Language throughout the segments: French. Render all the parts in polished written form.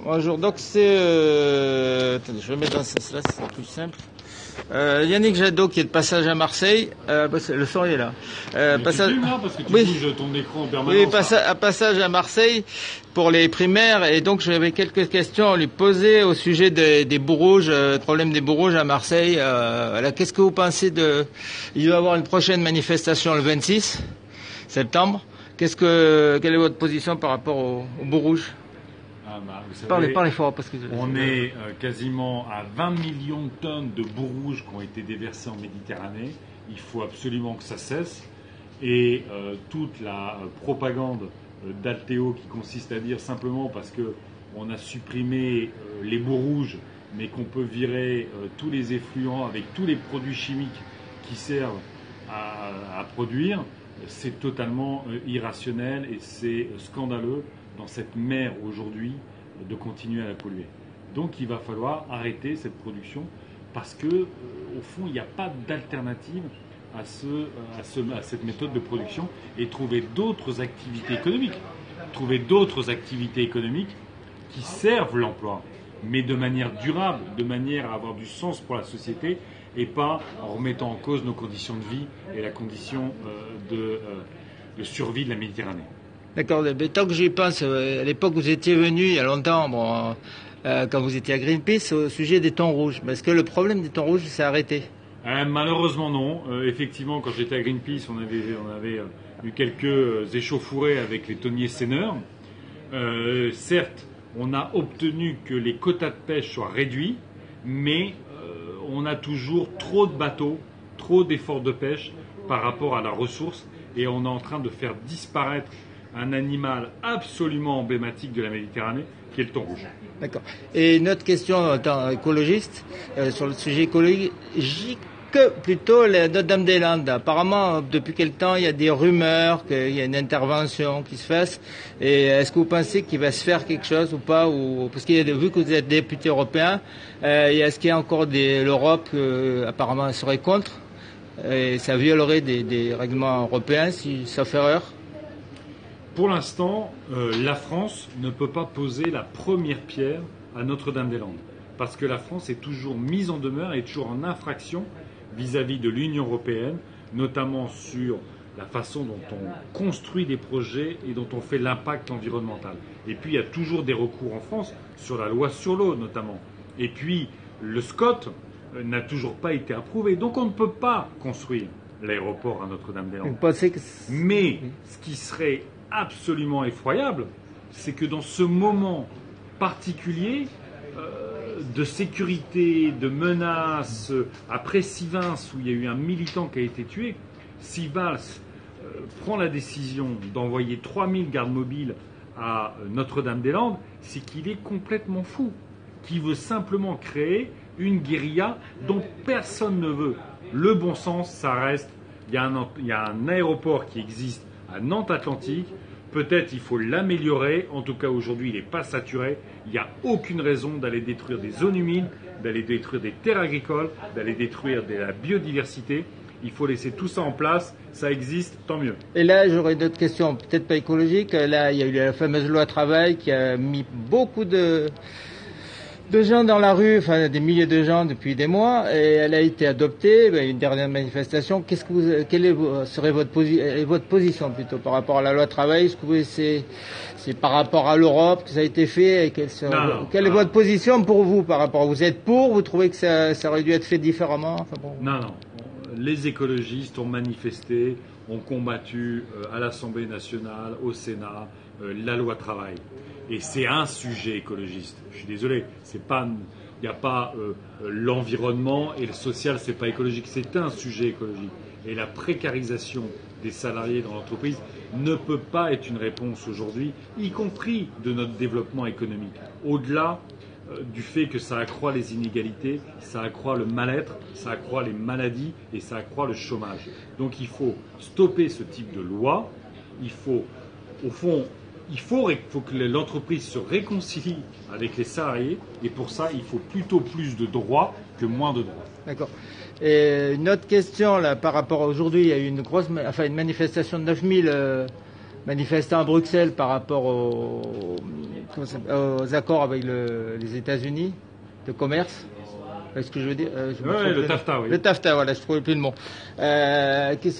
Bonjour, donc c'est... attendez, je vais mettre dans ce sens-là, c'est plus simple. Yannick Jadot qui est de passage à Marseille. Le son est là. Passage... Tu filmes, parce que tu bouges ton écran en permanence. Oui, passage à Marseille pour les primaires. Et donc j'avais quelques questions à lui poser au sujet des boues rouges, problème des boues rouges à Marseille. Voilà, qu'est-ce que vous pensez de... Il va y avoir une prochaine manifestation le 26 septembre. Quelle est votre position par rapport aux boues rouges? Parlez fort parce que on est quasiment à 20 millions de tonnes de boues rouges qui ont été déversées en Méditerranée. Il faut absolument que ça cesse. Et toute la propagande d'Altéo qui consiste à dire simplement parce qu'on a supprimé les boues rouges, mais qu'on peut virer tous les effluents avec tous les produits chimiques qui servent à produire, c'est totalement irrationnel et c'est scandaleux dans cette mer aujourd'hui de continuer à la polluer. Donc il va falloir arrêter cette production parce que au fond il n'y a pas d'alternative à cette méthode de production et trouver d'autres activités économiques. Trouver d'autres activités économiques qui servent l'emploi, mais de manière durable, de manière à avoir du sens pour la société et pas en remettant en cause nos conditions de vie et la condition de survie de la Méditerranée. D'accord, mais tant que j'y pense, à l'époque où vous étiez venu, il y a longtemps, quand vous étiez à Greenpeace, au sujet des thons rouges, est-ce que le problème des thons rouges s'est arrêté? Malheureusement non. Effectivement, quand j'étais à Greenpeace, on avait eu quelques échauffourées avec les thoniers seineurs. Certes, on a obtenu que les quotas de pêche soient réduits, mais on a toujours trop de bateaux, trop d'efforts de pêche par rapport à la ressource, et on est en train de faire disparaître un animal absolument emblématique de la Méditerranée, qui est le thon rouge. D'accord. Et une autre question en tant qu'écologiste, sur le sujet écologique, plutôt Notre-Dame-des-Landes. Apparemment, depuis quel temps, il y a des rumeurs qu'il y a une intervention qui se fasse. Et est-ce que vous pensez qu'il va se faire quelque chose ou pas parce qu'il y a vu que vous êtes député européen, est-ce qu'il y a encore l'Europe apparemment serait contre et ça violerait des règlements européens, si sauf erreur? Pour l'instant, la France ne peut pas poser la première pierre à Notre-Dame-des-Landes. Parce que la France est toujours mise en demeure et est toujours en infraction vis-à-vis de l'Union européenne, notamment sur la façon dont on construit des projets et dont on fait l'impact environnemental. Et puis il y a toujours des recours en France sur la loi sur l'eau notamment. Et puis le SCOT n'a toujours pas été approuvé. Donc on ne peut pas construire l'aéroport à Notre-Dame-des-Landes. Mais ce qui serait absolument effroyable, c'est que dans ce moment particulier de sécurité, de menaces, après Sivins où il y a eu un militant qui a été tué, si Valls prend la décision d'envoyer 3000 gardes mobiles à Notre-Dame-des-Landes, c'est qu'il est complètement fou, qui veut simplement créer une guérilla dont personne ne veut. Le bon sens, ça reste, il y a un aéroport qui existe à Nantes-Atlantique. Peut-être il faut l'améliorer. En tout cas, aujourd'hui, il n'est pas saturé. Il n'y a aucune raison d'aller détruire des zones humides, d'aller détruire des terres agricoles, d'aller détruire de la biodiversité. Il faut laisser tout ça en place. Ça existe, tant mieux. Et là, j'aurais d'autres questions, peut-être pas écologiques. Là, il y a eu la fameuse loi travail qui a mis beaucoup de gens dans la rue, enfin des milliers de gens depuis des mois, et elle a été adoptée, une dernière manifestation. Quelle serait votre position plutôt par rapport à la loi travail? Est-ce que c'est par rapport à l'Europe que ça a été fait et quelle est votre position pour vous par rapport? Vous êtes pour? Vous trouvez que ça aurait dû être fait différemment? Non. Les écologistes ont manifesté, ont combattu à l'Assemblée nationale, au Sénat, la loi travail. Et c'est un sujet écologiste. Je suis désolé, il n'y a pas l'environnement et le social, c'est pas écologique. C'est un sujet écologique. Et la précarisation des salariés dans l'entreprise ne peut pas être une réponse aujourd'hui, y compris de notre développement économique. Au-delà du fait que ça accroît les inégalités, ça accroît le mal-être, ça accroît les maladies et ça accroît le chômage. Donc il faut stopper ce type de loi. Il faut que l'entreprise se réconcilie avec les salariés et pour ça, il faut plutôt plus de droits que moins de droits. D'accord. Et une autre question là, par rapport à aujourd'hui, il y a eu une manifestation de 9000 manifestants à Bruxelles par rapport aux accords avec les États-Unis de commerce. Est-ce que je veux dire Oui, le TAFTA, oui. Le TAFTA, voilà, je ne trouvais plus le mot.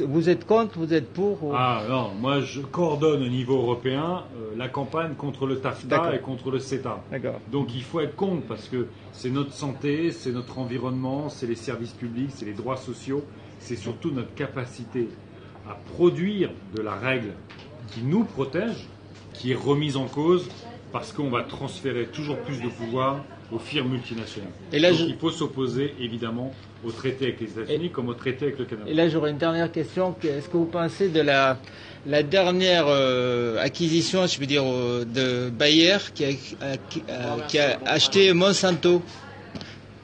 Vous êtes contre, vous êtes pour Ah non, moi je coordonne au niveau européen la campagne contre le TAFTA et contre le CETA. Donc il faut être contre parce que c'est notre santé, c'est notre environnement, c'est les services publics, c'est les droits sociaux, c'est surtout notre capacité à produire de la règle qui nous protège, qui est remise en cause parce qu'on va transférer toujours plus de pouvoir aux firmes multinationales. Et là, donc il faut s'opposer évidemment au traité avec les États-Unis comme au traité avec le Canada. Et là j'aurais une dernière question. Est-ce que vous pensez de la dernière acquisition, je veux dire, de Bayer qui a acheté Monsanto?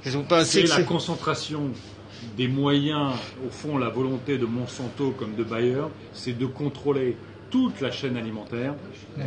Qu'est-ce que vous pensez? C'est la concentration des moyens, au fond la volonté de Monsanto comme de Bayer, c'est de contrôler toute la chaîne alimentaire,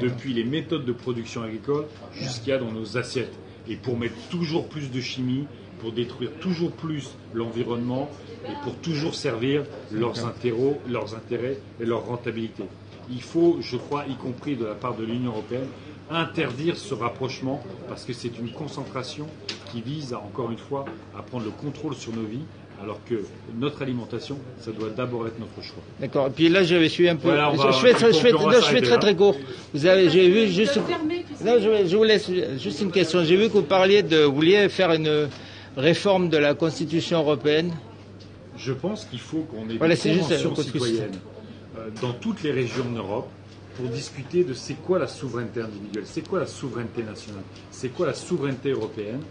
depuis les méthodes de production agricole jusqu'à dans nos assiettes. Et pour mettre toujours plus de chimie, pour détruire toujours plus l'environnement et pour toujours servir leurs intérêts et leur rentabilité. Il faut, je crois, y compris de la part de l'Union européenne, interdire ce rapprochement parce que c'est une concentration qui vise, encore une fois, à prendre le contrôle sur nos vies, alors que notre alimentation, ça doit d'abord être notre choix. D'accord. Et puis là, je suis un peu. Voilà, je fais très très court. J'ai vu juste. Non, je vous laisse juste une question. J'ai vu que vous parliez vous vouliez faire une réforme de la Constitution européenne. Je pense qu'il faut qu'on ait des conventions citoyennes dans toutes les régions d'Europe pour discuter de c'est quoi la souveraineté individuelle, c'est quoi la souveraineté nationale, c'est quoi la souveraineté européenne,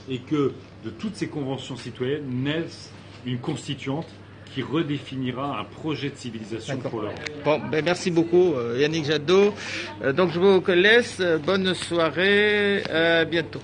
et que de toutes ces conventions citoyennes naissent une constituante qui redéfinira un projet de civilisation pour l'Europe. Bon, merci beaucoup Yannick Jadot. Donc je vous laisse. Bonne soirée. À bientôt.